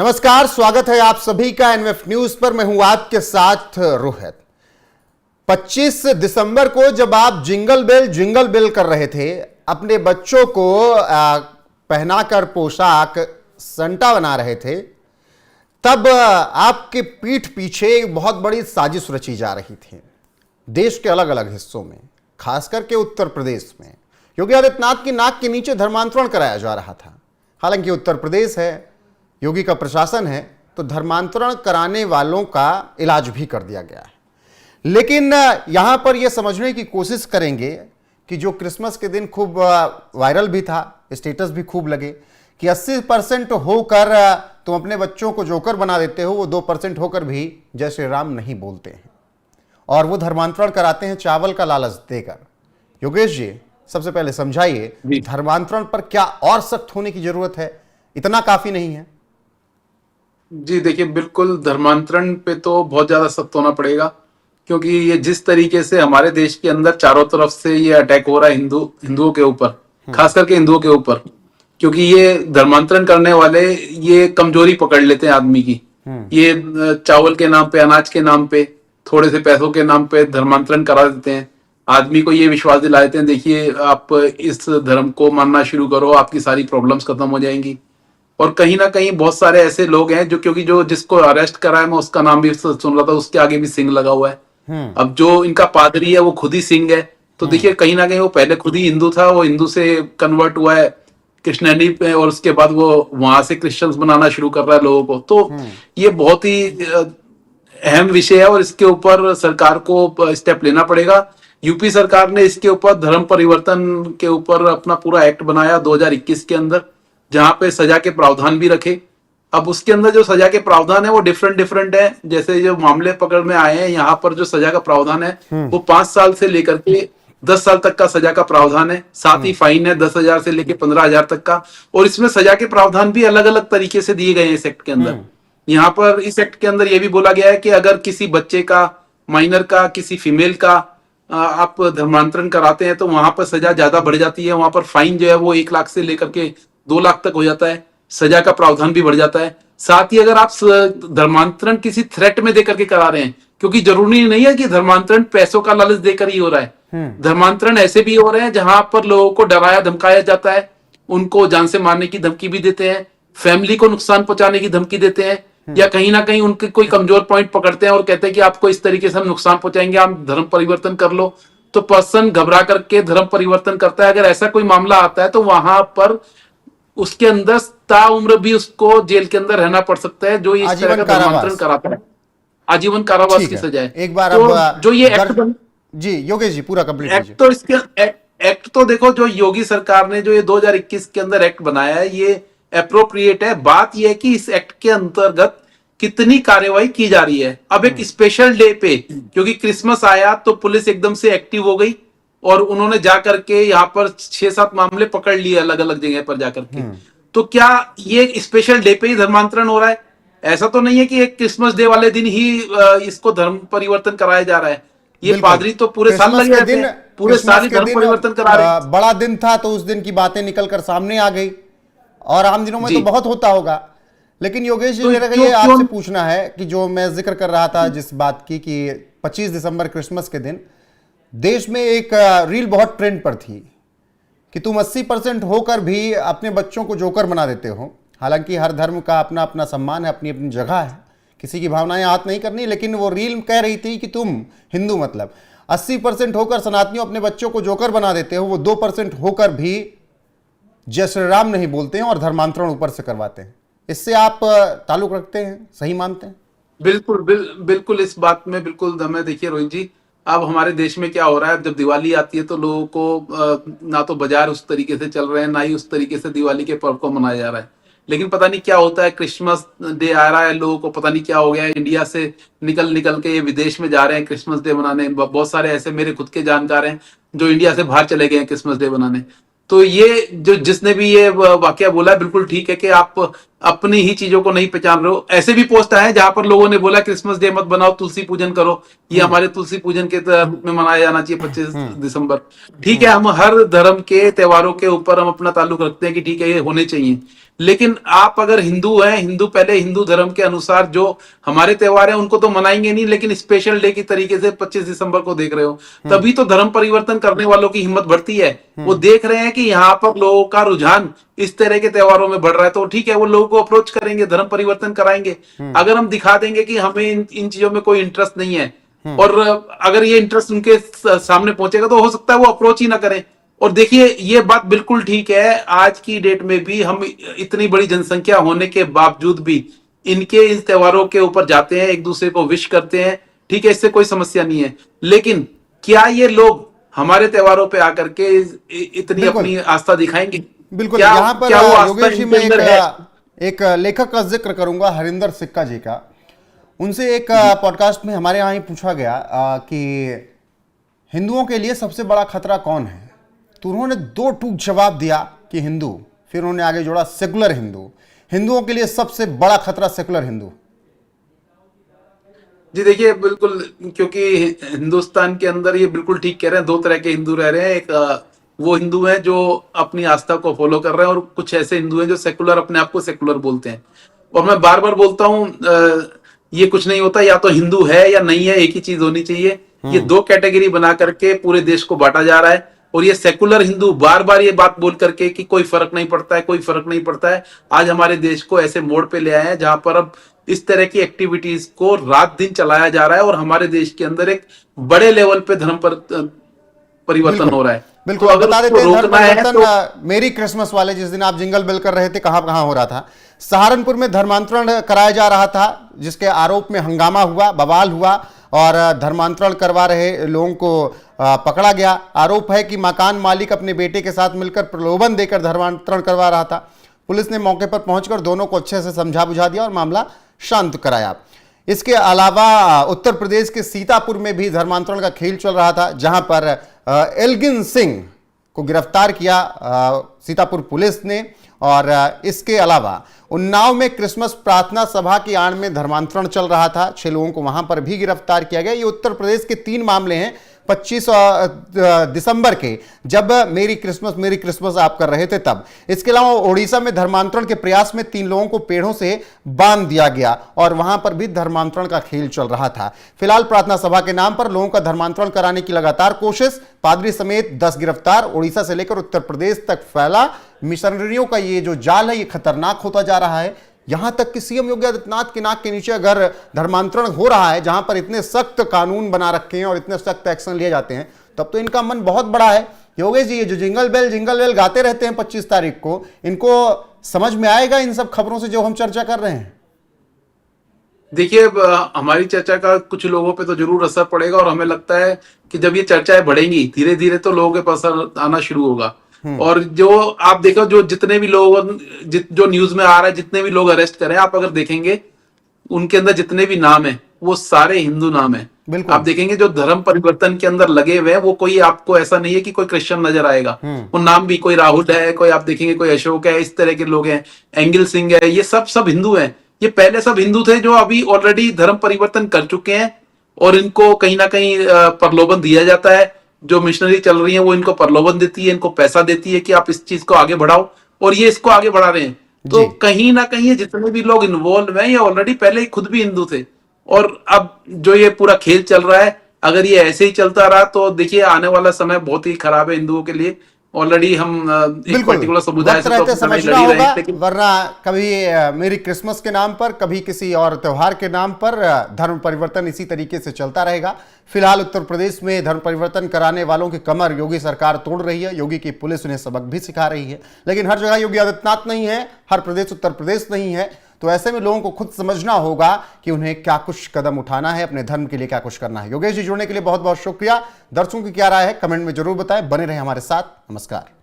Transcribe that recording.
नमस्कार, स्वागत है आप सभी का एनएफ न्यूज पर। मैं हूं आपके साथ रोहित। 25 दिसंबर को जब आप जिंगल बेल कर रहे थे, अपने बच्चों को पहनाकर पोशाक संता बना रहे थे, तब आपके पीठ पीछे एक बहुत बड़ी साजिश रची जा रही थी। देश के अलग अलग हिस्सों में, खासकर के उत्तर प्रदेश में योगी आदित्यनाथ की नाक के नीचे धर्मांतरण कराया जा रहा था। हालांकि उत्तर प्रदेश है, योगी का प्रशासन है, तो धर्मांतरण कराने वालों का इलाज भी कर दिया गया है। लेकिन यहां पर यह समझने की कोशिश करेंगे कि जो क्रिसमस के दिन खूब वायरल भी था, स्टेटस भी खूब लगे कि 80% होकर तुम अपने बच्चों को जोकर बना देते हो, वो 2% होकर भी जय श्री राम नहीं बोलते हैं और वो धर्मांतरण कराते हैं चावल का लालच देकर। योगेश जी, सबसे पहले समझाइए, धर्मांतरण पर क्या और सख्त होने की जरूरत है? इतना काफी नहीं है? जी देखिए, बिल्कुल धर्मांतरण पे तो बहुत ज्यादा सख्त होना पड़ेगा, क्योंकि ये जिस तरीके से हमारे देश के अंदर चारों तरफ से ये अटैक हो रहा है हिंदुओं के ऊपर, खास करके हिंदुओं के ऊपर, क्योंकि ये धर्मांतरण करने वाले ये कमजोरी पकड़ लेते हैं आदमी की। ये चावल के नाम पे, अनाज के नाम पे, थोड़े से पैसों के नाम पे धर्मांतरण करा देते हैं। आदमी को ये विश्वास दिला देते हैं, देखिए आप इस धर्म को मानना शुरू करो, आपकी सारी प्रॉब्लम्स खत्म हो जाएंगी। और कहीं ना कहीं बहुत सारे ऐसे लोग हैं जो, क्योंकि जो जिसको अरेस्ट करा है, मैं उसका नाम भी सुन रहा था, उसके आगे भी सिंह लगा हुआ है। अब जो इनका पादरी है वो खुद ही सिंह है, तो देखिए कहीं ना कहीं वो पहले खुद ही हिंदू था, वो हिंदू से कन्वर्ट हुआ है क्रिश्चियनिटी पे, और उसके बाद वो वहां से क्रिश्चियंस बनाना शुरू कर रहा है लोगों को। तो ये बहुत ही अहम विषय है और इसके ऊपर सरकार को स्टेप लेना पड़ेगा। यूपी सरकार ने इसके ऊपर धर्म परिवर्तन के ऊपर अपना पूरा एक्ट बनाया 2021 के अंदर, जहां पे सजा के प्रावधान भी रखे। अब उसके अंदर जो सजा के प्रावधान है वो डिफरेंट है। जैसे जो मामले पकड़ में आए हैं, यहाँ पर जो सजा का प्रावधान है वो 5 साल से लेकर के 10 साल तक का सजा का प्रावधान है। साथ ही फाइन है 10,000 से लेकर 15,000 तक का। और इसमें सजा के प्रावधान भी अलग अलग तरीके से दिए गए हैं इस एक्ट के अंदर। यहाँ पर इस एक्ट के अंदर यह भी बोला गया है कि अगर किसी बच्चे का, माइनर का, किसी फीमेल का आप धर्मांतरण कराते हैं तो वहां पर सजा ज्यादा बढ़ जाती है। वहां पर फाइन जो है वो 1 लाख से लेकर के 2 लाख तक हो जाता है। सजा का प्रावधान भी बढ़ जाता है। साथ ही अगर आप धर्मांतरण किसी थ्रेट में देकर के करा रहे हैं, क्योंकि जरूरी नहीं है कि धर्मांतरण पैसों का लालच देकर ही हो रहा है। धर्मांतरण ऐसे भी हो रहे हैं जहां पर लोगों को डराया धमकाया जाता है, उनको जान से मारने की धमकी भी देते हैं, फैमिली को नुकसान पहुंचाने की धमकी देते हैं, या कहीं ना कहीं उनके कोई कमजोर पॉइंट पकड़ते हैं और कहते हैं कि आपको इस तरीके से हम नुकसान पहुंचाएंगे, आप धर्म परिवर्तन कर लो। तो पर्सन घबरा करके धर्म परिवर्तन करता है। अगर ऐसा कोई मामला आता है तो वहां पर उसके अंदर ताउम्र भी उसको जेल के अंदर रहना पड़ सकता है, जो इस तरह का धर्मांतरण कराता है। आजीवन कारावास की सजा है। एक बार तो अब जो ये एक्ट जी योगेश जी पूरा कंप्लीट कीजिए। तो इसके एक्ट तो देखो, जो योगी सरकार ने जो ये 2021 के अंदर एक्ट बनाया है, ये अप्रोप्रिएट है। बात ये है कि इस एक्ट के अंतर्गत कितनी कार्रवाई की जा रही है। अब एक स्पेशल डे पे, क्योंकि क्रिसमस आया तो पुलिस एकदम से एक्टिव हो गई और उन्होंने जाकर के यहाँ पर 6-7 मामले पकड़ लिए अलग अलग जगह पर जाकर के। तो क्या ये स्पेशल डे पे ही धर्मांतरण हो रहा है? ऐसा तो नहीं है कि एक क्रिसमस डे वाले दिन ही इसको धर्म परिवर्तन कराया जा रहा है। ये पादरी तो पूरे साल लगे रहते हैं, पूरे साल ही धर्म परिवर्तन करा रहे हैं। बड़ा दिन था तो उस दिन की बातें निकलकर सामने आ गई, और आम दिनों में तो बहुत होता होगा। लेकिन योगेश जी, मेरा ये आपसे पूछना है कि जो मैं जिक्र कर रहा था जिस बात की कि 25 दिसंबर क्रिसमस के दिन देश में एक रील बहुत ट्रेंड पर थी कि तुम 80% होकर भी अपने बच्चों को जोकर बना देते हो। हालांकि हर धर्म का अपना अपना सम्मान है, अपनी अपनी जगह है, किसी की भावनाएं आहत नहीं करनी। लेकिन वो रील कह रही थी कि तुम हिंदू मतलब 80% होकर सनातनियों अपने बच्चों को जोकर बना देते हो, वो 2% होकर भी जय श्री राम नहीं बोलते हैं और धर्मांतरण ऊपर से करवाते हैं। इससे आप ताल्लुक रखते हैं, सही मानते हैं? बिल्कुल इस बात में बिल्कुल दम है। देखिए रोहित जी, अब हमारे देश में क्या हो रहा है, जब दिवाली आती है तो लोगों को ना तो बाजार उस तरीके से चल रहे हैं, ना ही उस तरीके से दिवाली के पर्व को मनाया जा रहा है। लेकिन पता नहीं क्या होता है, क्रिसमस डे आ रहा है, लोगों को पता नहीं क्या हो गया है, इंडिया से निकल के ये विदेश में जा रहे हैं क्रिसमस डे मनाने। बहुत सारे ऐसे मेरे खुद के जानकार हैं जो इंडिया से बाहर चले गए हैं क्रिसमस डे मनाने। तो ये जो जिसने भी ये वाकया बोला है, बिल्कुल ठीक है कि आप अपनी ही चीजों को नहीं पहचान रहे हो। ऐसे भी पोस्ट आए जहां पर लोगों ने बोला क्रिसमस डे मत बनाओ, तुलसी पूजन करो, ये हमारे तुलसी पूजन के रूप में मनाया जाना चाहिए 25 दिसंबर। ठीक है, हम हर धर्म के त्योहारों के ऊपर हम अपना ताल्लुक रखते हैं कि ठीक है ये होने चाहिए, लेकिन आप अगर हिंदू हैं, हिंदू पहले हिंदू धर्म के अनुसार जो हमारे त्योहार हैं उनको तो मनाएंगे नहीं, लेकिन स्पेशल डे की तरीके से 25 दिसंबर को देख रहे हो, तभी तो धर्म परिवर्तन करने वालों की हिम्मत बढ़ती है। वो देख रहे हैं कि यहाँ पर लोगों का रुझान इस तरह के त्योहारों में बढ़ रहा है, तो ठीक है, वो लोगों को अप्रोच करेंगे, धर्म परिवर्तन कराएंगे। अगर हम दिखा देंगे कि हमें इन चीजों में कोई इंटरेस्ट नहीं है, और अगर ये इंटरेस्ट उनके सामने पहुंचेगा तो हो सकता है वो अप्रोच ही ना करें। और देखिए, ये बात बिल्कुल ठीक है, आज की डेट में भी हम इतनी बड़ी जनसंख्या होने के बावजूद भी इनके इस त्योहारों के ऊपर जाते हैं, एक दूसरे को विश करते हैं, ठीक है, इससे कोई समस्या नहीं है। लेकिन क्या ये लोग हमारे त्योहारों पे आकर के इतनी अपनी आस्था दिखाएंगे? बिल्कुल। क्या यहाँ पर क्या वो आस्था योगेश जी, इनके मैं अंदर है? एक लेखक का जिक्र करूंगा, हरिंदर सिक्का जी का। उनसे एक पॉडकास्ट में हमारे यहाँ ही पूछा गया कि हिंदुओं के लिए सबसे बड़ा खतरा कौन है, तो उन्होंने दो टूक जवाब दिया कि हिंदू। फिर उन्होंने आगे जोड़ा सेकुलर हिंदू। हिंदुओं के लिए सबसे बड़ा खतरा सेकुलर हिंदू। जी देखिए, बिल्कुल, क्योंकि हिंदुस्तान के अंदर ये बिल्कुल ठीक कह रहे हैं, दो तरह के हिंदू रह रहे हैं। एक वो हिंदू हैं जो अपनी आस्था को फॉलो कर रहे हैं, और कुछ ऐसे हिंदू हैं जो सेकुलर, अपने आप को सेकुलर बोलते हैं। और मैं बार बार बोलता हूं, ये कुछ नहीं होता, या तो हिंदू है या नहीं है, एक ही चीज होनी चाहिए। ये दो कैटेगरी बना करके पूरे देश को बांटा जा रहा है। और ये सेकुलर हिंदू बार बार ये बात बोल करके कि कोई फर्क नहीं पड़ता है, कोई फर्क नहीं पड़ता है, आज हमारे देश को ऐसे मोड़ पे ले आए हैं जहां पर अब इस तरह की एक्टिविटीज को रात दिन चलाया जा रहा है, और हमारे देश के अंदर एक बड़े लेवल पे धर्म पर परिवर्तन हो रहा है। बिल्कुल। तो अगर बता देते उसको हैं धर्म रोकना है परिवर्तन तो मेरी क्रिसमस वाले जिस दिन आप जिंगल बेल कर रहे थे, कहां कहां हो रहा था? सहारनपुर में धर्मांतरण कराया जा रहा था, जिसके आरोप में हंगामा हुआ, बवाल हुआ, और धर्मांतरण करवा रहे लोगों को पकड़ा गया। आरोप है कि मकान मालिक अपने बेटे के साथ मिलकर प्रलोभन देकर धर्मांतरण करवा रहा था। पुलिस ने मौके पर पहुंचकर दोनों को अच्छे से समझा बुझा दिया और मामला शांत कराया। इसके अलावा उत्तर प्रदेश के सीतापुर में भी धर्मांतरण का खेल चल रहा था, जहां पर एल्गिन सिंह को गिरफ्तार किया सीतापुर पुलिस ने। और इसके अलावा उन्नाव में क्रिसमस प्रार्थना सभा की आड़ में धर्मांतरण चल रहा था, 6 लोगों को वहां पर भी गिरफ्तार किया गया। ये उत्तर प्रदेश के 3 मामले हैं 25 दिसंबर के, जब मेरी क्रिसमस आप कर रहे थे तब। इसके अलावा ओडिशा में धर्मांतरण के प्रयास में 3 लोगों को पेड़ों से बांध दिया गया, और वहां पर भी धर्मांतरण का खेल चल रहा था। फिलहाल प्रार्थना सभा के नाम पर लोगों का धर्मांतरण कराने की लगातार कोशिश, पादरी समेत 10 गिरफ्तार, ओडिशा से लेकर उत्तर प्रदेश तक फैला मिशनरियों का ये जो जाल है, ये खतरनाक होता जा रहा है। यहां तक कि सीएम योगी आदित्यनाथ के नाक के नीचे अगर धर्मांतरण हो रहा है, जहां पर इतने सख्त कानून बना रखे हैं और इतने सख्त एक्शन लिए जाते हैं, तब तो इनका मन बहुत बड़ा है। योगेश जी, ये जो जिंगल बेल गाते रहते हैं 25 तारीख को, इनको समझ में आएगा इन सब खबरों से जो हम चर्चा कर रहे हैं? देखिए, हमारी चर्चा का कुछ लोगों पे तो जरूर असर पड़ेगा, और हमें लगता है कि जब ये चर्चाएं बढ़ेंगी धीरे धीरे तो लोगों के पास आना शुरू होगा। और जो आप देखो, जो जितने भी लोग जो न्यूज में आ रहा है, जितने भी लोग अरेस्ट करें, आप अगर देखेंगे उनके अंदर जितने भी नाम है वो सारे हिंदू नाम है। आप देखेंगे जो धर्म परिवर्तन के अंदर लगे हुए हैं, वो कोई आपको ऐसा नहीं है कि कोई क्रिश्चियन नजर आएगा। वो नाम भी कोई राहुल है, कोई आप देखेंगे कोई अशोक है, इस तरह के लोग हैं, एंगिल सिंह है, ये सब हिंदू हैं। ये पहले सब हिंदू थे जो अभी ऑलरेडी धर्म परिवर्तन कर चुके हैं, और इनको कहीं ना कहीं प्रलोभन दिया जाता है। जो मिशनरी चल रही है वो इनको प्रलोभन देती है, इनको पैसा देती है कि आप इस चीज को आगे बढ़ाओ, और ये इसको आगे बढ़ा रहे हैं। तो कहीं ना कहीं जितने भी लोग इन्वॉल्व हैं, ये ऑलरेडी पहले ही खुद भी हिंदू थे। और अब जो ये पूरा खेल चल रहा है, अगर ये ऐसे ही चलता रहा तो देखिए आने वाला समय बहुत ही खराब है हिंदुओं के लिए। ऑलरेडी हम एक पर्टिकुलर समुदाय से तो समझना होगा, वरना कभी मेरी क्रिसमस के नाम पर, कभी किसी और त्योहार के नाम पर धर्म परिवर्तन इसी तरीके से चलता रहेगा। फिलहाल उत्तर प्रदेश में धर्म परिवर्तन कराने वालों की कमर योगी सरकार तोड़ रही है, योगी की पुलिस उन्हें सबक भी सिखा रही है, लेकिन हर जगह योगी आदित्यनाथ नहीं है, हर प्रदेश उत्तर प्रदेश नहीं है। तो ऐसे में लोगों को खुद समझना होगा कि उन्हें क्या कुछ कदम उठाना है, अपने धर्म के लिए क्या कुछ करना है। योगेश जी, जुड़ने के लिए बहुत बहुत शुक्रिया। दर्शकों की क्या राय है कमेंट में जरूर बताएं। बने रहे हमारे साथ। नमस्कार।